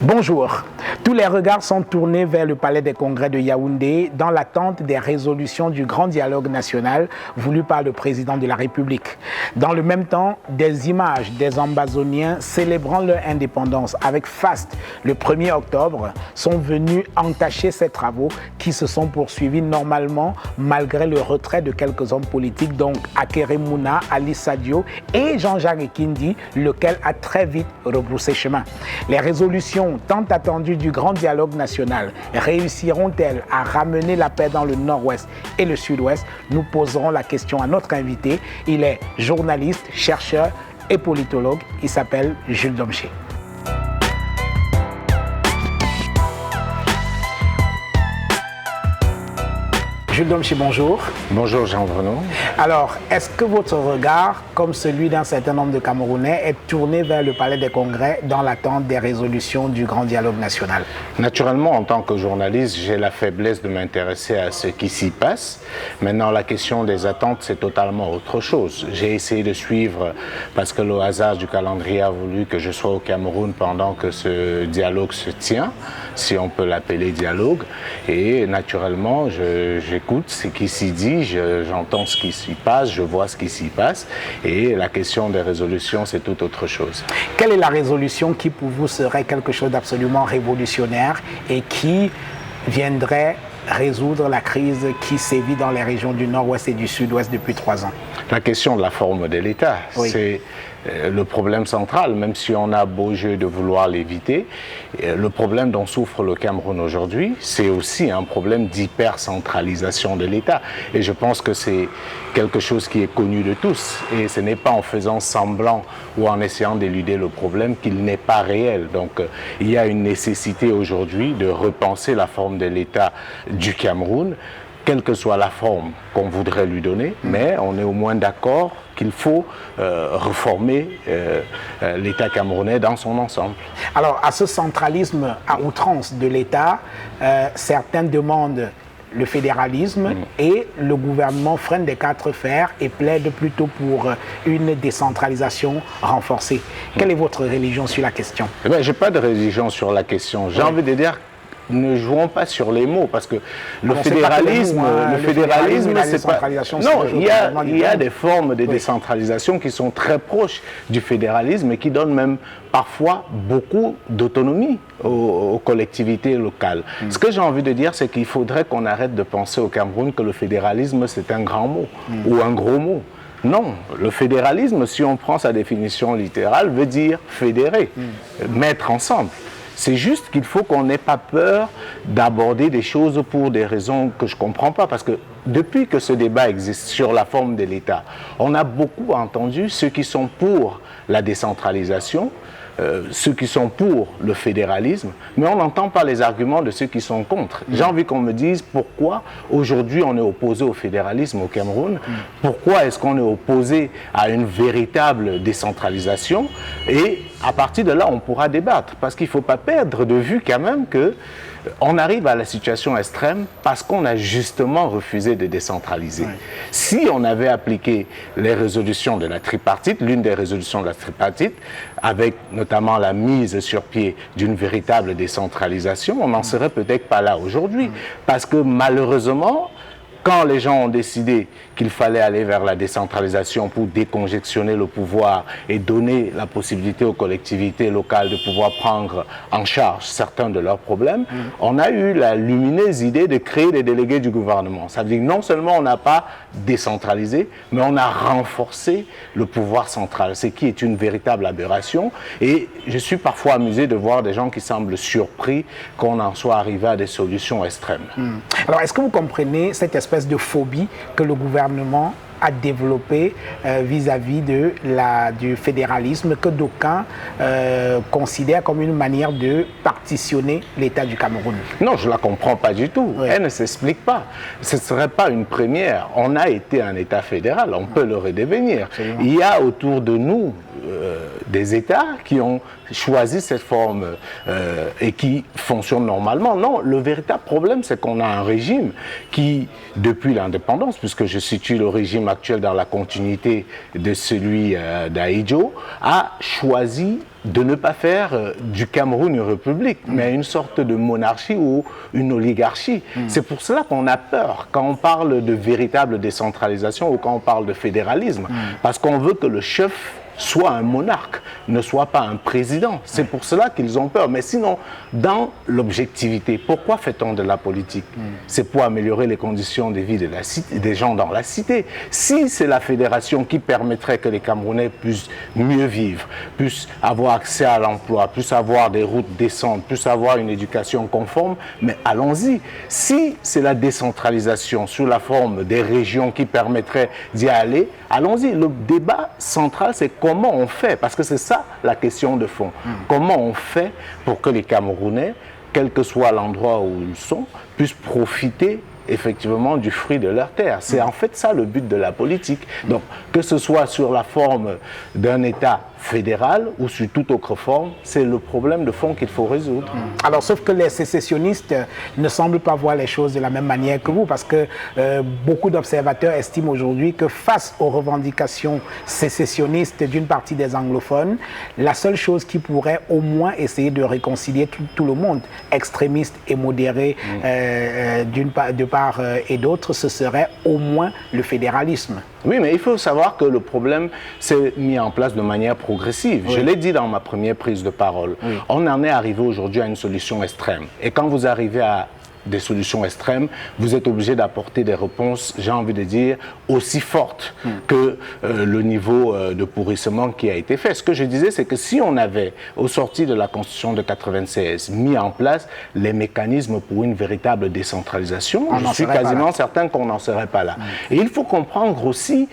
Bonjour. Tous les regards sont tournés vers le palais des congrès de Yaoundé dans l'attente des résolutions du grand dialogue national voulu par le président de la République. Dans le même temps, des images des Ambazoniens célébrant leur indépendance avec faste le 1er octobre sont venus entacher ces travaux qui se sont poursuivis normalement malgré le retrait de quelques hommes politiques, donc Akere Mouna, Ali Sadio et Jean-Jacques Ekindi, lequel a très vite rebroussé chemin. Les résolutions tant attendues du grand dialogue national réussiront-elles à ramener la paix dans le nord-ouest et le sud-ouest? Nous poserons la question à notre invité. Il est journaliste, chercheur et politologue. Il s'appelle Jules Domché. Jules Domché, bonjour. Bonjour Jean-Bruno. Alors, est-ce que votre regard, comme celui d'un certain nombre de Camerounais, est tourné vers le palais des congrès dans l'attente des résolutions du grand dialogue national? Naturellement, en tant que journaliste, j'ai la faiblesse de m'intéresser à ce qui s'y passe. Maintenant, la question des attentes, c'est totalement autre chose. J'ai essayé de suivre, parce que le hasard du calendrier a voulu que je sois au Cameroun pendant que ce dialogue se tient, si on peut l'appeler dialogue. Et naturellement, j'écoute ce qui s'y dit, j'entends ce qui s'y passe, je vois ce qui s'y passe. Et la question des résolutions, c'est tout autre chose. Quelle est la résolution qui, pour vous, serait quelque chose d'absolument révolutionnaire et qui viendrait résoudre la crise qui sévit dans les régions du nord-ouest et du sud-ouest depuis 3 ans? La question de la forme de l'État, oui. C'est le problème central, même si on a beau jeu de vouloir l'éviter. Le problème dont souffre le Cameroun aujourd'hui, c'est aussi un problème d'hypercentralisation de l'État. Et je pense que c'est quelque chose qui est connu de tous. Et ce n'est pas en faisant semblant ou en essayant d'éluder le problème qu'il n'est pas réel. Donc il y a une nécessité aujourd'hui de repenser la forme de l'État du Cameroun, quelle que soit la forme qu'on voudrait lui donner, mais on est au moins d'accord qu'il faut reformer l'État camerounais dans son ensemble. Alors, à ce centralisme à outrance de l'État, certains demandent le fédéralisme et le gouvernement freine des 4 fers et plaide plutôt pour une décentralisation renforcée. Quelle est votre religion sur la question? Eh bien, je n'ai pas de religion sur la question. J'ai envie de dire, ne jouons pas sur les mots, parce que le fédéralisme, c'est pas... Non, il y a des formes de décentralisation qui sont très proches du fédéralisme et qui donnent même parfois beaucoup d'autonomie aux collectivités locales. Ce que j'ai envie de dire, c'est qu'il faudrait qu'on arrête de penser au Cameroun que le fédéralisme, c'est un grand mot ou un gros mot. Non, le fédéralisme, si on prend sa définition littérale, veut dire fédérer, mettre ensemble. C'est juste qu'il faut qu'on n'ait pas peur d'aborder des choses pour des raisons que je ne comprends pas. Parce que depuis que ce débat existe sur la forme de l'État, on a beaucoup entendu ceux qui sont pour la décentralisation, ceux qui sont pour le fédéralisme, mais on n'entend pas les arguments de ceux qui sont contre. J'ai envie qu'on me dise pourquoi aujourd'hui on est opposé au fédéralisme au Cameroun, pourquoi est-ce qu'on est opposé à une véritable décentralisation, et à partir de là on pourra débattre, parce qu'il ne faut pas perdre de vue quand même que on arrive à la situation extrême parce qu'on a justement refusé de décentraliser. Oui. Si on avait appliqué les résolutions de la tripartite, l'une des résolutions de la tripartite, avec notamment la mise sur pied d'une véritable décentralisation, on n'en serait peut-être pas là aujourd'hui. Parce que malheureusement, quand les gens ont décidé qu'il fallait aller vers la décentralisation pour décongestionner le pouvoir et donner la possibilité aux collectivités locales de pouvoir prendre en charge certains de leurs problèmes, on a eu la lumineuse idée de créer des délégués du gouvernement. Ça veut dire que non seulement on n'a pas décentralisé, mais on a renforcé le pouvoir central, ce qui est une véritable aberration. Et je suis parfois amusé de voir des gens qui semblent surpris qu'on en soit arrivé à des solutions extrêmes. Alors, est-ce que vous comprenez cette espèce de phobie que le gouvernement a développé vis-à-vis du fédéralisme que d'aucuns considèrent comme une manière de partitionner l'État du Cameroun? Non, je ne la comprends pas du tout. Oui. Elle ne s'explique pas. Ce ne serait pas une première. On a été un État fédéral, on peut le redevenir. Absolument. Il y a autour de nous des États qui ont choisi cette forme et qui fonctionnent normalement. Non, le véritable problème, c'est qu'on a un régime qui, depuis l'indépendance, puisque je situe le régime actuel dans la continuité de celui d'Ahidjo, a choisi de ne pas faire du Cameroun une république, mais une sorte de monarchie ou une oligarchie. C'est pour cela qu'on a peur quand on parle de véritable décentralisation ou quand on parle de fédéralisme, parce qu'on veut que le chef soit un monarque, ne soit pas un président. C'est pour cela qu'ils ont peur. Mais sinon, dans l'objectivité, pourquoi fait-on de la politique? C'est pour améliorer les conditions de vie de la cité, des gens dans la cité. Si c'est la fédération qui permettrait que les Camerounais puissent mieux vivre, puissent avoir accès à l'emploi, puissent avoir des routes décentes, puissent avoir une éducation conforme, mais allons-y. Si c'est la décentralisation sous la forme des régions qui permettraient d'y aller, allons-y. Le débat central, c'est comment on fait, parce que c'est ça la question de fond. Comment on fait pour que les Camerounais, quel que soit l'endroit où ils sont, puissent profiter effectivement du fruit de leur terre. C'est en fait ça le but de la politique. Donc, que ce soit sur la forme d'un État fédéral ou sous toute autre forme, c'est le problème de fond qu'il faut résoudre. Alors, sauf que les sécessionnistes ne semblent pas voir les choses de la même manière que vous, parce que beaucoup d'observateurs estiment aujourd'hui que face aux revendications sécessionnistes d'une partie des anglophones, la seule chose qui pourrait au moins essayer de réconcilier tout le monde, extrémistes et modérés de part et d'autre, ce serait au moins le fédéralisme. Oui, mais il faut savoir que le problème s'est mis en place de manière progressive. Oui. Je l'ai dit dans ma première prise de parole. Oui. On en est arrivé aujourd'hui à une solution extrême. Et quand vous arrivez à des solutions extrêmes, vous êtes obligé d'apporter des réponses, j'ai envie de dire, aussi fortes que le niveau de pourrissement qui a été fait. Ce que je disais, c'est que si on avait, au sorti de la Constitution de 96, mis en place les mécanismes pour une véritable décentralisation, je suis quasiment certain qu'on n'en serait pas là. Et il faut comprendre aussi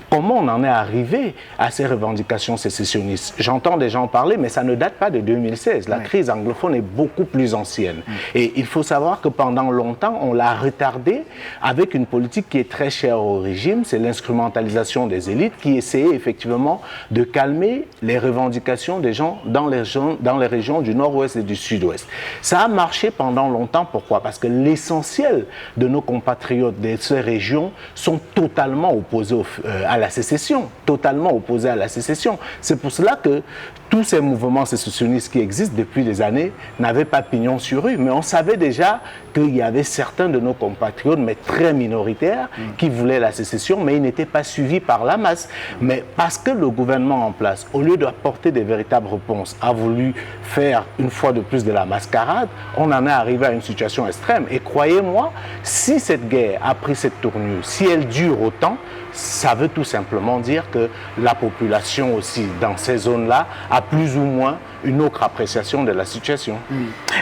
comment on en est arrivé à ces revendications sécessionnistes. J'entends des gens parler, mais ça ne date pas de 2016. La crise anglophone est beaucoup plus ancienne. Et il faut savoir que pendant longtemps, on l'a retardée avec une politique qui est très chère au régime, c'est l'instrumentalisation des élites qui essayait effectivement de calmer les revendications des gens dans les régions du nord-ouest et du sud-ouest. Ça a marché pendant longtemps. Pourquoi? Parce que l'essentiel de nos compatriotes de ces régions sont totalement opposés à la sécession, totalement opposés à la sécession. C'est pour cela que tous ces mouvements sécessionnistes qui existent depuis des années n'avaient pas pignon sur rue. Mais on savait déjà qu'il y avait certains de nos compatriotes, mais très minoritaires, qui voulaient la sécession, mais ils n'étaient pas suivis par la masse. Mais parce que le gouvernement en place, au lieu d'apporter des véritables réponses, a voulu faire une fois de plus de la mascarade, on en est arrivé à une situation extrême. Et croyez-moi, si cette guerre a pris cette tournure, si elle dure autant, ça veut tout simplement dire que la population aussi, dans ces zones-là, a plus ou moins une autre appréciation de la situation.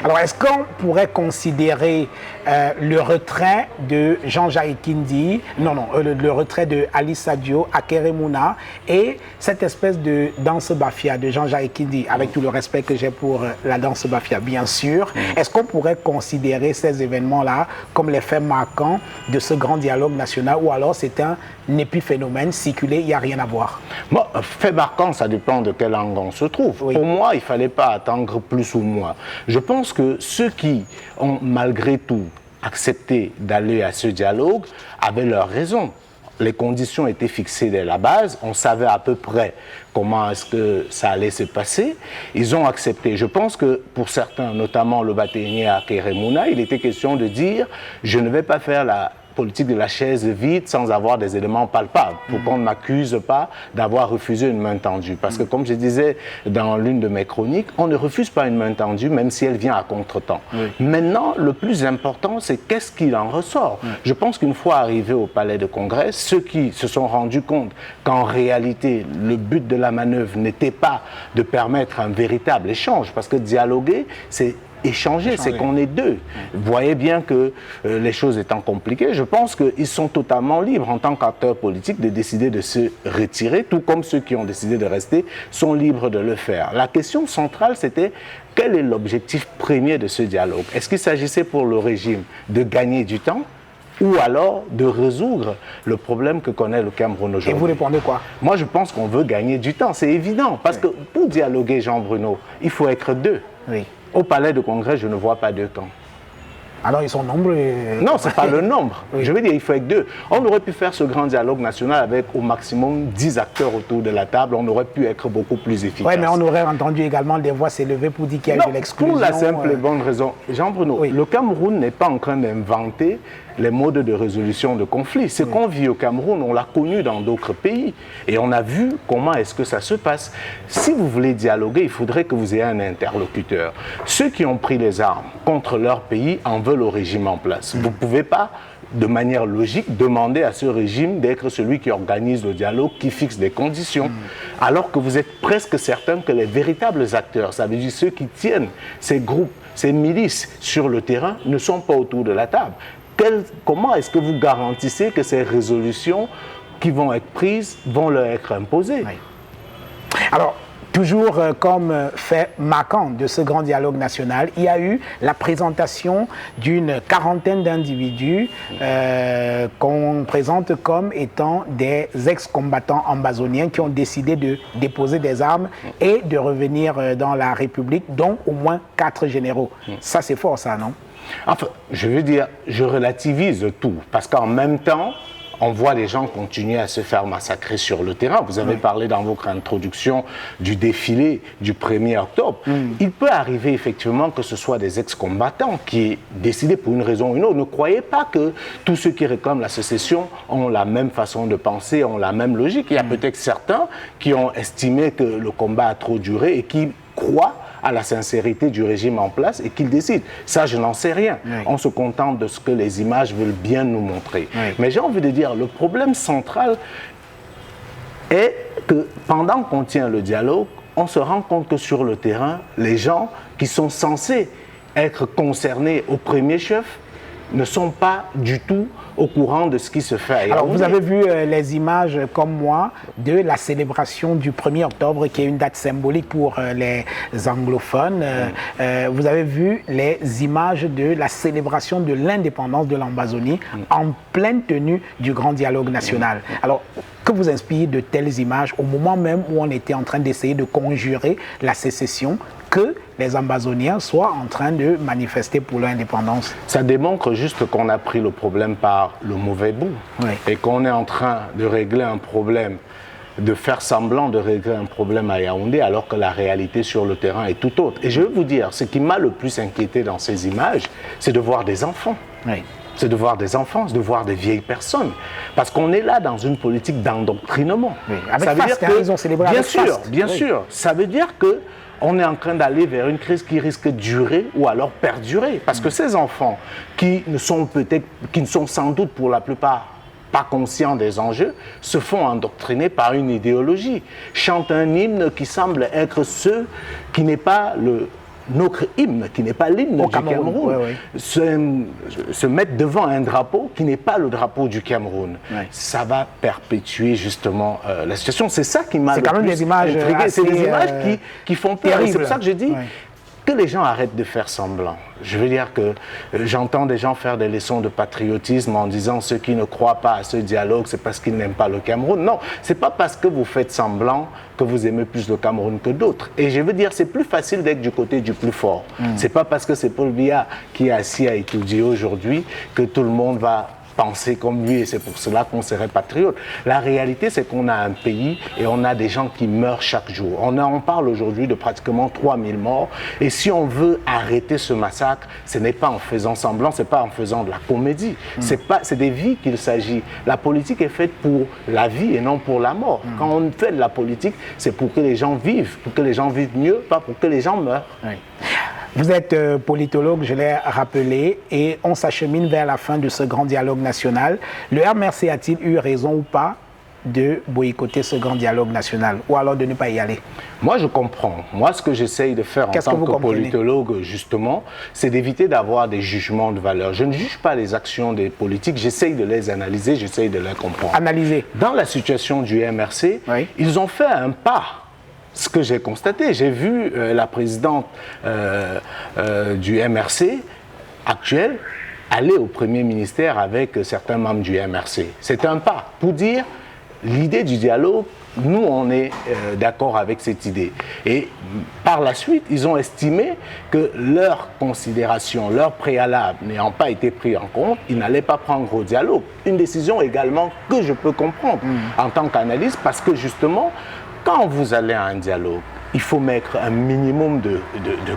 Alors, est-ce qu'on pourrait considérer le retrait de Jean-Jacques Kindi, le retrait de Ali Sadio à Keremouna et cette espèce de danse bafia de Jean-Jacques Kindi, avec tout le respect que j'ai pour la danse bafia, bien sûr, est-ce qu'on pourrait considérer ces événements-là comme les faits marquants de ce grand dialogue national, ou alors c'est un épiphénomène circulé, il n'y a rien à voir? Bon, fait marquant, ça dépend de quel angle on se trouve. Oui. Pour moi, il ne fallait pas attendre plus ou moins. Je pense que ceux qui ont malgré tout accepté d'aller à ce dialogue avaient leurs raisons. Les conditions étaient fixées dès la base, on savait à peu près comment est-ce que ça allait se passer. Ils ont accepté. Je pense que pour certains, notamment le bâtonnier à Keremouna, il était question de dire « je ne vais pas faire la politique de la chaise vide sans avoir des éléments palpables, pour qu'on ne m'accuse pas d'avoir refusé une main tendue. » Parce que comme je disais dans l'une de mes chroniques, on ne refuse pas une main tendue même si elle vient à contre-temps. Maintenant, le plus important, c'est qu'est-ce qu'il en ressort. Je pense qu'une fois arrivés au palais de congrès, ceux qui se sont rendus compte qu'en réalité, le but de la manœuvre n'était pas de permettre un véritable échange, parce que dialoguer, c'est échanger, c'est qu'on est deux. Vous voyez bien que les choses étant compliquées, je pense qu'ils sont totalement libres en tant qu'acteurs politiques de décider de se retirer, tout comme ceux qui ont décidé de rester sont libres de le faire. La question centrale, c'était quel est l'objectif premier de ce dialogue? Est-ce qu'il s'agissait pour le régime de gagner du temps ou alors de résoudre le problème que connaît le Cameroun aujourd'hui. Et vous répondez quoi? Moi, je pense qu'on veut gagner du temps, c'est évident. Parce que pour dialoguer, Jean-Bruno, il faut être deux. Oui. Au palais de congrès, je ne vois pas deux camps. Alors ils sont nombreux. Non, ce n'est pas le nombre. Oui. Je veux dire, il faut être deux. On aurait pu faire ce grand dialogue national avec au maximum 10 acteurs autour de la table. On aurait pu être beaucoup plus efficace. Oui, mais on aurait entendu également des voix s'élever pour dire qu'il y a eu de l'exclusion. Pour la simple et bonne raison. Jean-Bruno, le Cameroun n'est pas en train d'inventer les modes de résolution de conflits. Ce qu'on vit au Cameroun, on l'a connu dans d'autres pays. Et on a vu comment est-ce que ça se passe. Si vous voulez dialoguer, il faudrait que vous ayez un interlocuteur. Ceux qui ont pris les armes contre leur pays en veulent au régime en place. Vous ne pouvez pas, de manière logique, demander à ce régime d'être celui qui organise le dialogue, qui fixe des conditions, alors que vous êtes presque certain que les véritables acteurs, ça veut dire ceux qui tiennent ces groupes, ces milices sur le terrain, ne sont pas autour de la table. Comment est-ce que vous garantissez que ces résolutions qui vont être prises vont leur être imposées? Alors, toujours comme fait marquant de ce grand dialogue national, il y a eu la présentation d'une quarantaine d'individus qu'on présente comme étant des ex-combattants ambazoniens qui ont décidé de déposer des armes et de revenir dans la République, dont au moins 4 généraux. Ça, c'est fort, ça, non? Enfin, je veux dire, je relativise tout, parce qu'en même temps, on voit les gens continuer à se faire massacrer sur le terrain. Vous avez parlé dans votre introduction du défilé du 1er octobre. Il peut arriver effectivement que ce soit des ex-combattants qui aient décidé pour une raison ou une autre. Ne croyez pas que tous ceux qui réclament la sécession ont la même façon de penser, ont la même logique. Il y a peut-être certains qui ont estimé que le combat a trop duré et qui croient à la sincérité du régime en place et qu'il décide. Ça, je n'en sais rien. On se contente de ce que les images veulent bien nous montrer. Mais j'ai envie de dire, le problème central est que pendant qu'on tient le dialogue, on se rend compte que sur le terrain, les gens qui sont censés être concernés au premier chef ne sont pas du tout au courant de ce qui se fait. Alors, vous avez vu les images, comme moi, de la célébration du 1er octobre, qui est une date symbolique pour les anglophones. Vous avez vu les images de la célébration de l'indépendance de l'Ambazonie en pleine tenue du grand dialogue national. Alors, que vous inspire de telles images au moment même où on était en train d'essayer de conjurer la sécession, que les Ambazoniens soient en train de manifester pour leur indépendance? Ça démontre juste qu'on a pris le problème par le mauvais bout et qu'on est en train de régler un problème, de faire semblant de régler un problème à Yaoundé alors que la réalité sur le terrain est tout autre. Et je vais vous dire, ce qui m'a le plus inquiété dans ces images, c'est de voir des enfants. C'est de voir des enfants, c'est de voir des vieilles personnes. Parce qu'on est là dans une politique d'endoctrinement. Avec Fast, ils ont célébré avec Fast. Bien sûr. Ça veut dire que on est en train d'aller vers une crise qui risque de durer ou alors perdurer. Parce que ces enfants qui ne sont sans doute pour la plupart pas conscients des enjeux, se font endoctriner par une idéologie, chantent un hymne qui semble être ce qui n'est pas notre hymne, qui n'est pas l'hymne du Cameroun, se mettre devant un drapeau qui n'est pas le drapeau du Cameroun. Ça va perpétuer justement la situation. C'est ça qui m'a le plus des images intrigué. C'est des images qui font peur. C'est pour ça que je dis que les gens arrêtent de faire semblant. Je veux dire que j'entends des gens faire des leçons de patriotisme en disant ceux qui ne croient pas à ce dialogue, c'est parce qu'ils n'aiment pas le Cameroun. Non, c'est pas parce que vous faites semblant que vous aimez plus le Cameroun que d'autres. Et je veux dire, c'est plus facile d'être du côté du plus fort. C'est pas parce que c'est Paul Biya qui est assis à étudier aujourd'hui que tout le monde va penser comme lui et c'est pour cela qu'on serait patriote. La réalité, c'est qu'on a un pays et on a des gens qui meurent chaque jour. On parle aujourd'hui de pratiquement 3000 morts et si on veut arrêter ce massacre, ce n'est pas en faisant semblant, c'est pas en faisant de la comédie. C'est des vies qu'il s'agit. La politique est faite pour la vie et non pour la mort. Quand on fait de la politique, c'est pour que les gens vivent, pour que les gens vivent mieux, pas pour que les gens meurent. Vous êtes politologue, je l'ai rappelé, et on s'achemine vers la fin de ce grand dialogue national. Le MRC a-t-il eu raison ou pas de boycotter ce grand dialogue national, ou alors de ne pas y aller? Moi, je comprends. Moi, ce que j'essaye de faire en tant que politologue, justement, c'est d'éviter d'avoir des jugements de valeur. Je ne juge pas les actions des politiques, j'essaye de les analyser, j'essaye de les comprendre. Analyser. Dans la situation du MRC, ils ont fait un pas. Ce que j'ai constaté, j'ai vu la présidente du MRC actuelle aller au Premier ministère avec certains membres du MRC. C'est un pas pour dire l'idée du dialogue, nous on est d'accord avec cette idée. Et par la suite, ils ont estimé que leurs considérations, leurs préalables n'ayant pas été pris en compte, ils n'allaient pas prendre au dialogue. Une décision également que je peux comprendre en tant qu'analyste, parce que justement, quand vous allez à un dialogue, il faut mettre un minimum de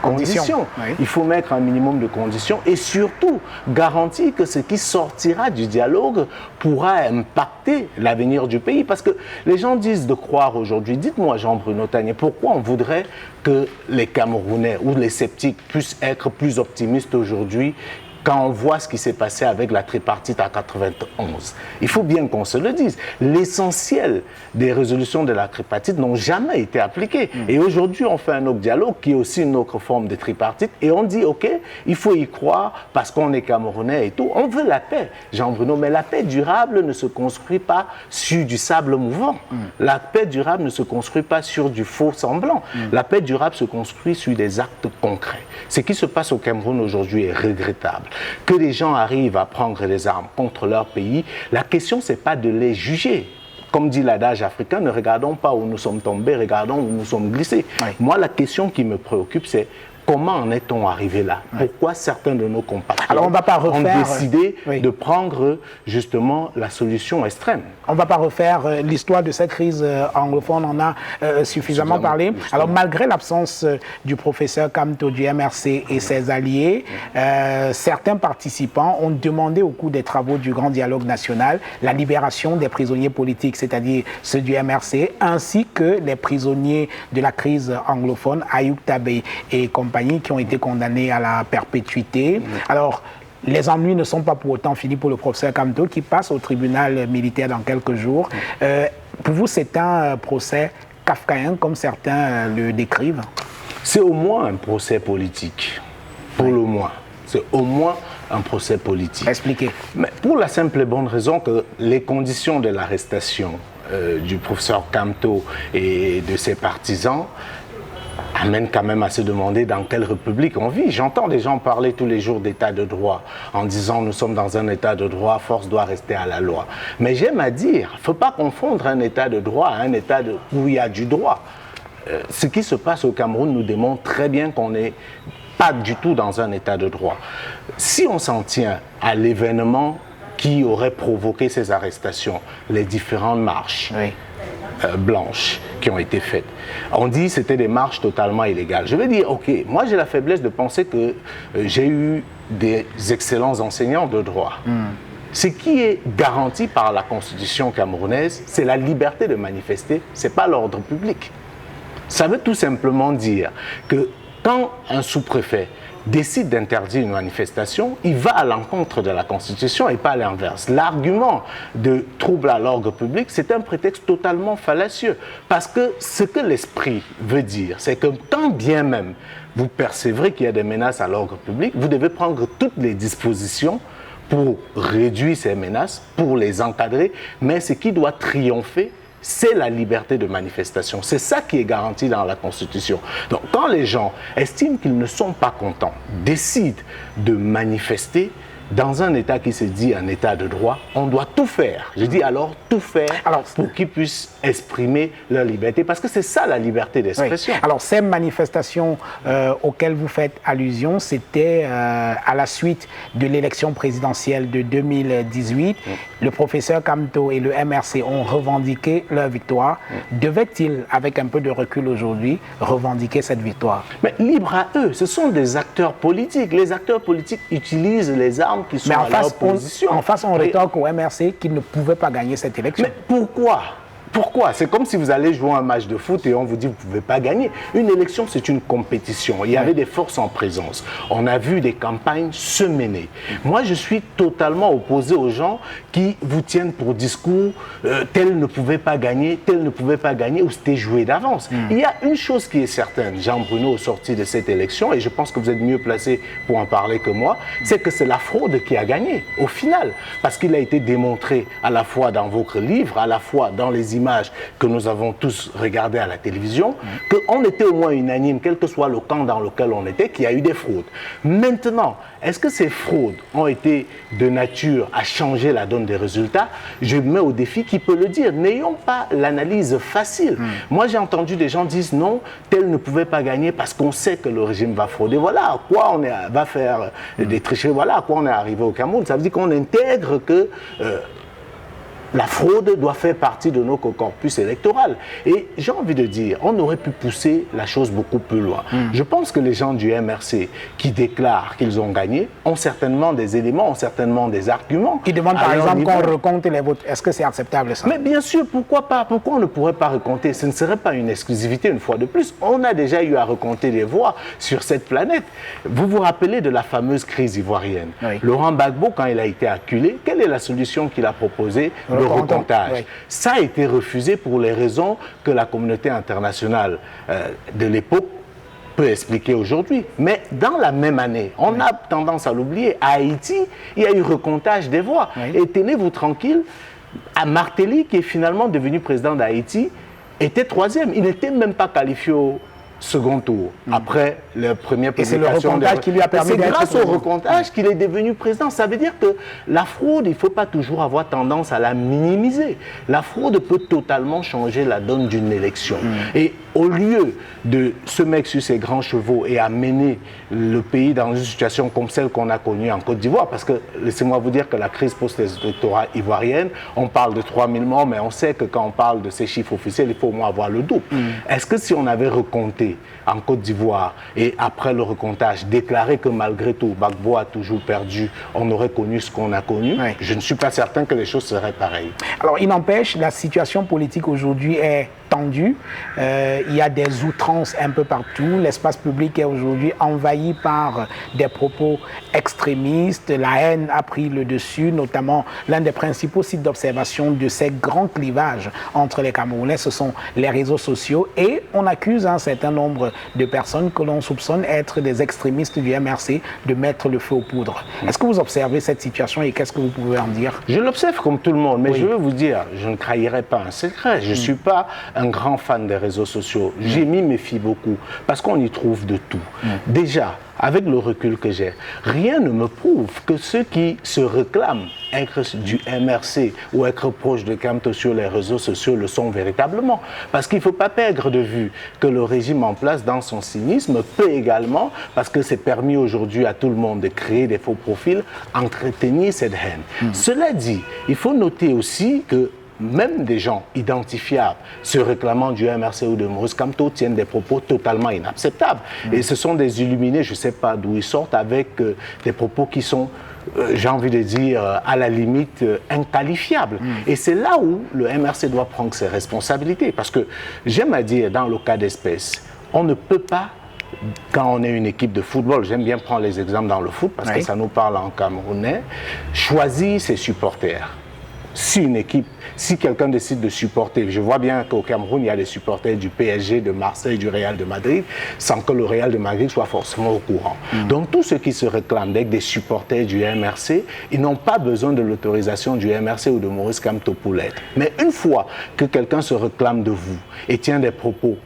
conditions. Oui. Il faut mettre un minimum de conditions et surtout garantir que ce qui sortira du dialogue pourra impacter l'avenir du pays. Parce que les gens disent de croire aujourd'hui. Dites-moi, Jean-Bruno Tagné, pourquoi on voudrait que les Camerounais ou les sceptiques puissent être plus optimistes aujourd'hui quand on voit ce qui s'est passé avec la tripartite en 91. Il faut bien qu'on se le dise. L'essentiel des résolutions de la tripartite n'ont jamais été appliquées. Et aujourd'hui, on fait un autre dialogue qui est aussi une autre forme de tripartite. Et on dit, OK, il faut y croire parce qu'on est Camerounais et tout. On veut la paix, Jean-Bruno. Mais la paix durable ne se construit pas sur du sable mouvant. La paix durable ne se construit pas sur du faux semblant. La paix durable se construit sur des actes concrets. Ce qui se passe au Cameroun aujourd'hui est regrettable. Que les gens arrivent à prendre les armes contre leur pays, la question, ce n'est pas de les juger. Comme dit l'adage africain, ne regardons pas où nous sommes tombés, regardons où nous sommes glissés. Oui. Moi, la question qui me préoccupe, c'est comment en est-on arrivé là? Pourquoi certains de nos compatriotes ont décidé de prendre justement la solution extrême? On ne va pas refaire l'histoire de cette crise anglophone, on en a suffisamment parlé. Alors malgré l'absence du professeur Kamto du MRC et ses alliés, certains participants ont demandé au cours des travaux du Grand Dialogue National la libération des prisonniers politiques, c'est-à-dire ceux du MRC, ainsi que les prisonniers de la crise anglophone, Ayoub Tabé et compagnie, qui ont été condamnés à la perpétuité. Alors, les ennuis ne sont pas pour autant finis pour le professeur Kamto qui passe au tribunal militaire dans quelques jours. Pour vous, c'est un procès kafkaïen comme certains le décrivent? C'est au moins un procès politique, pour le moins. C'est au moins un procès politique. Expliquez. Mais pour la simple et bonne raison que les conditions de l'arrestation du professeur Kamto et de ses partisans amène quand même à se demander dans quelle république on vit. J'entends des gens parler tous les jours d'état de droit en disant nous sommes dans un état de droit, force doit rester à la loi. Mais j'aime à dire, il ne faut pas confondre un état de droit à un état où il y a du droit. Ce qui se passe au Cameroun nous démontre très bien qu'on n'est pas du tout dans un état de droit. Si on s'en tient à l'événement qui aurait provoqué ces arrestations, les différentes marches, blanches qui ont été faites. On dit que c'était des marches totalement illégales. Je vais dire, ok, moi j'ai la faiblesse de penser que j'ai eu des excellents enseignants de droit. Ce qui est garanti par la Constitution camerounaise, c'est la liberté de manifester, ce n'est pas l'ordre public. Ça veut tout simplement dire que quand un sous-préfet décide d'interdire une manifestation, il va à l'encontre de la Constitution et pas l'inverse. L'argument de trouble à l'ordre public, c'est un prétexte totalement fallacieux. Parce que ce que l'esprit veut dire, c'est que quand bien même vous percevrez qu'il y a des menaces à l'ordre public, vous devez prendre toutes les dispositions pour réduire ces menaces, pour les encadrer, mais ce qui doit triompher, c'est la liberté de manifestation. C'est ça qui est garanti dans la Constitution. Donc, quand les gens estiment qu'ils ne sont pas contents, décident de manifester dans un État qui se dit un État de droit, on doit tout faire. Je dis alors tout faire pour qu'ils puissent exprimer leur liberté, parce que c'est ça la liberté d'expression. Oui. Alors ces manifestations auxquelles vous faites allusion, c'était à la suite de l'élection présidentielle de 2018. Le professeur Kamto et le MRC ont revendiqué leur victoire. Devaient-ils, avec un peu de recul aujourd'hui, revendiquer cette victoire? Mais libre à eux, ce sont des acteurs politiques. Les acteurs politiques utilisent les armes qui sont à leur position. En face, on rétorque au MRC qu'ils ne pouvaient pas gagner cette élection. Mais pourquoi ? Pourquoi? C'est comme si vous allez jouer un match de foot et on vous dit que vous ne pouvez pas gagner. Une élection, c'est une compétition. Il y avait des forces en présence. On a vu des campagnes se mener. Moi, je suis totalement opposé aux gens qui vous tiennent pour discours tel ne pouvait pas gagner, tel ne pouvait pas gagner, ou c'était joué d'avance. Il y a une chose qui est certaine, Jean-Bruno, au sorti de cette élection, et je pense que vous êtes mieux placé pour en parler que moi, c'est que c'est la fraude qui a gagné, au final. Parce qu'il a été démontré à la fois dans votre livre, à la fois dans les images que nous avons tous regardées à la télévision, qu'on était au moins unanime, quel que soit le camp dans lequel on était, qu'il y a eu des fraudes. Maintenant, est-ce que ces fraudes ont été de nature à changer la donne des résultats? Je mets au défi qui peut le dire. N'ayons pas l'analyse facile. Moi, j'ai entendu des gens dire non, tel ne pouvait pas gagner parce qu'on sait que le régime va frauder. Voilà à quoi on va faire des tricheries. Voilà à quoi on est arrivé au Cameroun. Ça veut dire qu'on intègre que la fraude doit faire partie de notre corpus électoral. Et j'ai envie de dire, on aurait pu pousser la chose beaucoup plus loin. Je pense que les gens du MRC qui déclarent qu'ils ont gagné ont certainement des éléments, ont certainement des arguments. Qui demandent par exemple qu'on recompte les votes. Est-ce que c'est acceptable ça? Mais bien sûr, pourquoi pas? Pourquoi on ne pourrait pas recompter? Ce ne serait pas une exclusivité une fois de plus. On a déjà eu à recompter les voix sur cette planète. Vous vous rappelez de la fameuse crise ivoirienne? Oui. Laurent Gbagbo, quand il a été acculé, quelle est la solution qu'il a proposée? Le recomptage. Oui. Ça a été refusé pour les raisons que la communauté internationale de l'époque peut expliquer aujourd'hui. Mais dans la même année, on a tendance à l'oublier, à Haïti, il y a eu recomptage des voix. Oui. Et tenez-vous tranquille, à Martelly, qui est finalement devenu président d'Haïti, était troisième. Il n'était même pas qualifié au second tour, après la première publication. Et c'est le recomptage qui lui a permis d'être grâce au recomptage qu'il est devenu président. Ça veut dire que la fraude, il ne faut pas toujours avoir tendance à la minimiser. La fraude peut totalement changer la donne d'une élection. Et au lieu de se mettre sur ses grands chevaux et amener le pays dans une situation comme celle qu'on a connue en Côte d'Ivoire, parce que laissez-moi vous dire que la crise post-électorale ivoirienne, on parle de 3000 morts, mais on sait que quand on parle de ces chiffres officiels, il faut au moins avoir le double. Est-ce que si on avait recompté en Côte d'Ivoire et après le recomptage, déclaré que malgré tout, Gbagbo a toujours perdu, on aurait connu ce qu'on a connu, je ne suis pas certain que les choses seraient pareilles. Alors, il n'empêche, la situation politique aujourd'hui est tendue. Il y a des outrances un peu partout. L'espace public est aujourd'hui envahi par des propos extrémistes. La haine a pris le dessus, notamment l'un des principaux sites d'observation de ces grands clivages entre les Camerounais, ce sont les réseaux sociaux. Et on accuse un certain nombre de personnes que l'on soupçonne être des extrémistes du MRC de mettre le feu aux poudres. Est-ce que vous observez cette situation et qu'est-ce que vous pouvez en dire? Je l'observe comme tout le monde, mais je veux vous dire, je ne trahirai pas un secret. Je ne suis pas un grand fan des réseaux sociaux. J'y m'y méfie beaucoup parce qu'on y trouve de tout. Déjà, avec le recul que j'ai, rien ne me prouve que ceux qui se réclament être du MRC ou être proche de Kamto sur les réseaux sociaux le sont véritablement. Parce qu'il ne faut pas perdre de vue que le régime en place, dans son cynisme, peut également, parce que c'est permis aujourd'hui à tout le monde de créer des faux profils, entretenir cette haine. Cela dit, il faut noter aussi que même des gens identifiables se réclamant du MRC ou de Maurice Kamto tiennent des propos totalement inacceptables. Et ce sont des illuminés, je ne sais pas d'où ils sortent, avec des propos qui sont, j'ai envie de dire, à la limite inqualifiables. Et c'est là où le MRC doit prendre ses responsabilités. Parce que j'aime à dire, dans le cas d'espèce, on ne peut pas, quand on est une équipe de football, j'aime bien prendre les exemples dans le foot, parce que ça nous parle en camerounais, choisir ses supporters. Si une équipe, si quelqu'un décide de supporter, je vois bien qu'au Cameroun, il y a des supporters du PSG, de Marseille, du Real de Madrid, sans que le Real de Madrid soit forcément au courant. Donc tous ceux qui se réclament d'être des supporters du MRC, ils n'ont pas besoin de l'autorisation du MRC ou de Maurice Kamto pour l'être. Mais une fois que quelqu'un se réclame de vous et tient des propos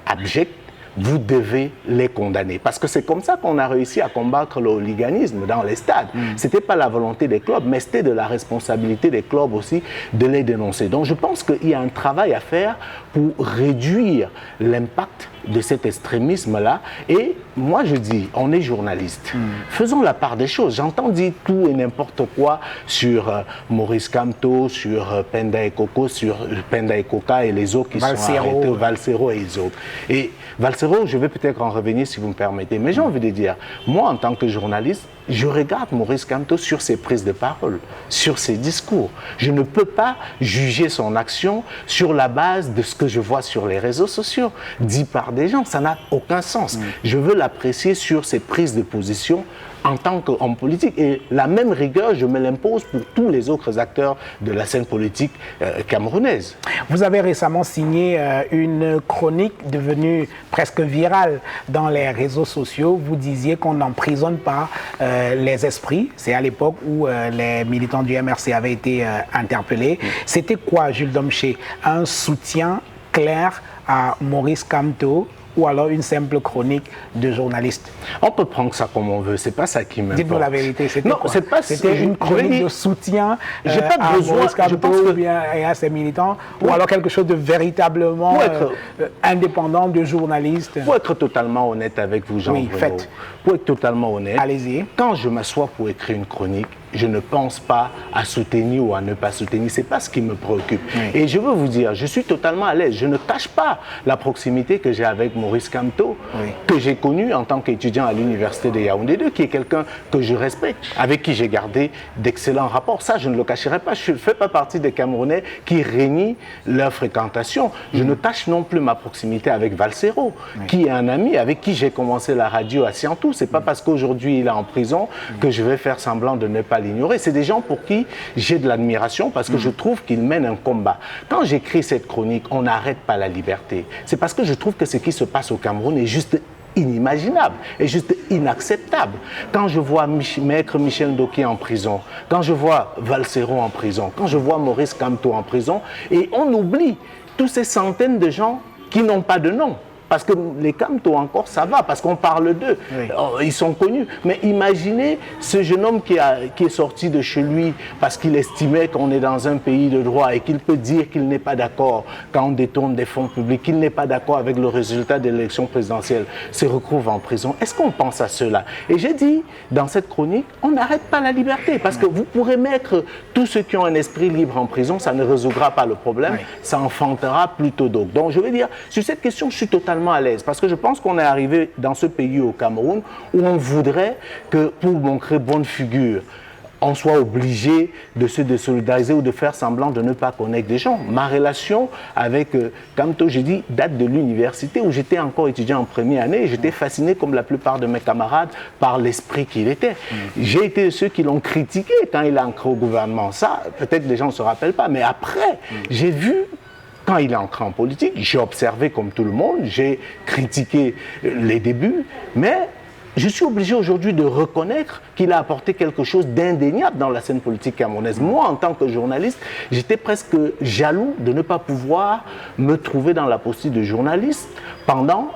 abjects, vous devez les condamner. Parce que c'est comme ça qu'on a réussi à combattre le hooliganisme dans les stades. Ce n'était pas la volonté des clubs, mais c'était de la responsabilité des clubs aussi de les dénoncer. Donc je pense qu'il y a un travail à faire pour réduire l'impact de cet extrémisme-là. Et moi je dis, on est journaliste. Faisons la part des choses. J'entends dire tout et n'importe quoi sur Maurice Kamto, sur Penda et Coco, sur Penda et Coca et les autres qui sont arrêtés, Valsero et les autres. Et Valsero, je vais peut-être en revenir si vous me permettez, mais j'ai envie de dire, moi en tant que journaliste, je regarde Maurice Kamto sur ses prises de parole, sur ses discours. Je ne peux pas juger son action sur la base de ce que je vois sur les réseaux sociaux, dit par des gens. Ça n'a aucun sens. Je veux l'apprécier sur ses prises de position en tant qu'homme politique. Et la même rigueur, je me l'impose pour tous les autres acteurs de la scène politique camerounaise. Vous avez récemment signé une chronique devenue presque virale dans les réseaux sociaux. Vous disiez qu'on n'emprisonne pas les esprits. C'est à l'époque où les militants du MRC avaient été interpellés. C'était quoi, Jules Domché? Un soutien clair à Maurice Kamto ou alors une simple chronique de journaliste? On peut prendre ça comme on veut, c'est pas ça qui m'importe. Dites-nous la vérité, c'était une je chronique de soutien à Maurice Kamto ou bien à ses militants, ou alors quelque chose de véritablement indépendant, de journaliste? Pour être totalement honnête avec vous, Jean, pour être totalement honnête, allez-y. Quand je m'assois pour écrire une chronique, je ne pense pas à soutenir ou à ne pas soutenir. Ce n'est pas ce qui me préoccupe. Et je veux vous dire, je suis totalement à l'aise. Je ne cache pas la proximité que j'ai avec Maurice Kamto, que j'ai connu en tant qu'étudiant à l'université de Yaoundé 2, qui est quelqu'un que je respecte, avec qui j'ai gardé d'excellents rapports. Ça, je ne le cacherai pas. Je ne fais pas partie des Camerounais qui régnient leur fréquentation. Je ne cache non plus ma proximité avec Valsero, qui est un ami avec qui j'ai commencé la radio à Siantou. Ce n'est pas parce qu'aujourd'hui il est en prison que je vais faire semblant de ne pas l'ignorer. C'est des gens pour qui j'ai de l'admiration parce que je trouve qu'ils mènent un combat. Quand j'écris cette chronique, on n'arrête pas la liberté. C'est parce que je trouve que ce qui se passe au Cameroun est juste inimaginable, est juste inacceptable. Quand je vois Maître Michel Ndoki en prison, quand je vois Valsero en prison, quand je vois Maurice Kamto en prison, et on oublie tous ces centaines de gens qui n'ont pas de nom. Parce que les Kamto encore, ça va, parce qu'on parle d'eux. Ils sont connus. Mais imaginez ce jeune homme qui est sorti de chez lui parce qu'il estimait qu'on est dans un pays de droit et qu'il peut dire qu'il n'est pas d'accord quand on détourne des fonds publics, qu'il n'est pas d'accord avec le résultat de l'élection présidentielle, se retrouve en prison. Est-ce qu'on pense à cela? Et j'ai dit, dans cette chronique, on n'arrête pas la liberté. Parce que vous pourrez mettre tous ceux qui ont un esprit libre en prison, ça ne résoudra pas le problème, ça enfantera plutôt d'autres. Donc je veux dire, sur cette question, je suis totalement à l'aise parce que je pense qu'on est arrivé dans ce pays au Cameroun où on voudrait que pour montrer bonne figure on soit obligé de se désolidariser ou de faire semblant de ne pas connaître des gens. Ma relation avec Kamto, j'ai dit, date de l'université où j'étais encore étudiant en première année et j'étais fasciné comme la plupart de mes camarades par l'esprit qu'il était. J'ai été de ceux qui l'ont critiqué quand il a entré au gouvernement. Ça, peut-être les gens ne se rappellent pas, mais après, j'ai vu. Quand il est entré en politique, j'ai observé comme tout le monde, j'ai critiqué les débuts, mais je suis obligé aujourd'hui de reconnaître qu'il a apporté quelque chose d'indéniable dans la scène politique camerounaise. Moi, en tant que journaliste, j'étais presque jaloux de ne pas pouvoir me trouver dans la posture de journaliste pendant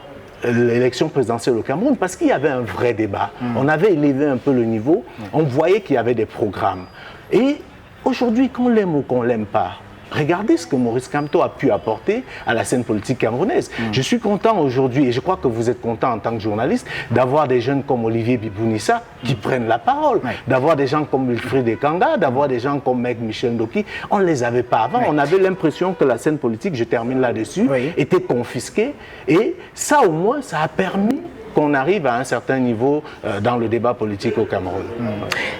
l'élection présidentielle au Cameroun, parce qu'il y avait un vrai débat. On avait élevé un peu le niveau, on voyait qu'il y avait des programmes. Et aujourd'hui, qu'on l'aime ou qu'on ne l'aime pas, regardez ce que Maurice Kamto a pu apporter à la scène politique camerounaise. Je suis content aujourd'hui, et je crois que vous êtes content en tant que journaliste, d'avoir des jeunes comme Olivier Bibounissa qui prennent la parole, d'avoir des gens comme Wilfried Ekanga, d'avoir des gens comme Maître Michel Ndoki. On ne les avait pas avant. On avait l'impression que la scène politique, je termine là-dessus, était confisquée. Et ça, au moins, ça a permis qu'on arrive à un certain niveau dans le débat politique au Cameroun.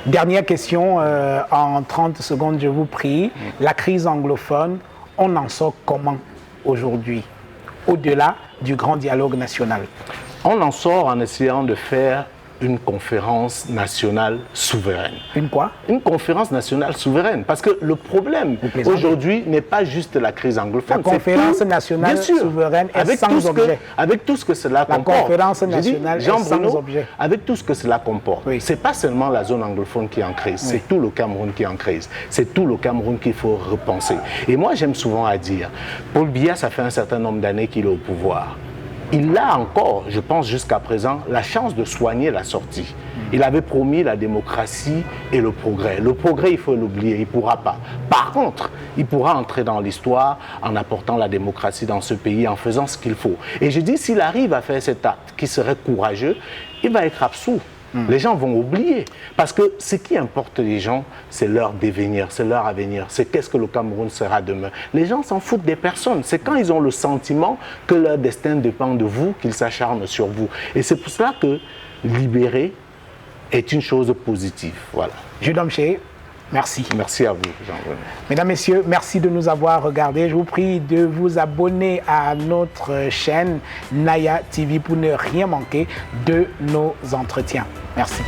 Dernière question, en 30 secondes, je vous prie. La crise anglophone, on en sort comment aujourd'hui, au-delà du grand dialogue national? On en sort en essayant de faire une conférence nationale souveraine. Une quoi? Une conférence nationale souveraine. Parce que le problème aujourd'hui n'est pas juste la crise anglophone. La conférence nationale souveraine est sans objet. Avec tout ce que cela comporte. La conférence nationale est sans objet. Avec tout ce que cela comporte. Ce n'est pas seulement la zone anglophone qui est en crise, c'est tout le Cameroun qui est en crise. C'est tout le Cameroun qu'il faut repenser. Et moi, j'aime souvent à dire, Paul Biya, ça fait un certain nombre d'années qu'il est au pouvoir. Il a encore, je pense jusqu'à présent, la chance de soigner la sortie. Il avait promis la démocratie et le progrès. Le progrès, il faut l'oublier, il ne pourra pas. Par contre, il pourra entrer dans l'histoire en apportant la démocratie dans ce pays, en faisant ce qu'il faut. Et je dis, s'il arrive à faire cet acte qui serait courageux, il va être absous. Les gens vont oublier. Parce que ce qui importe les gens, c'est leur devenir, c'est leur avenir. C'est qu'est-ce que le Cameroun sera demain. Les gens s'en foutent des personnes. C'est quand ils ont le sentiment que leur destin dépend de vous qu'ils s'acharnent sur vous. Et c'est pour cela que libérer est une chose positive. Voilà. Jules Domché, merci. Merci à vous, Jean-René. Mesdames, Messieurs, merci de nous avoir regardés. Je vous prie de vous abonner à notre chaîne Naya TV pour ne rien manquer de nos entretiens. Merci.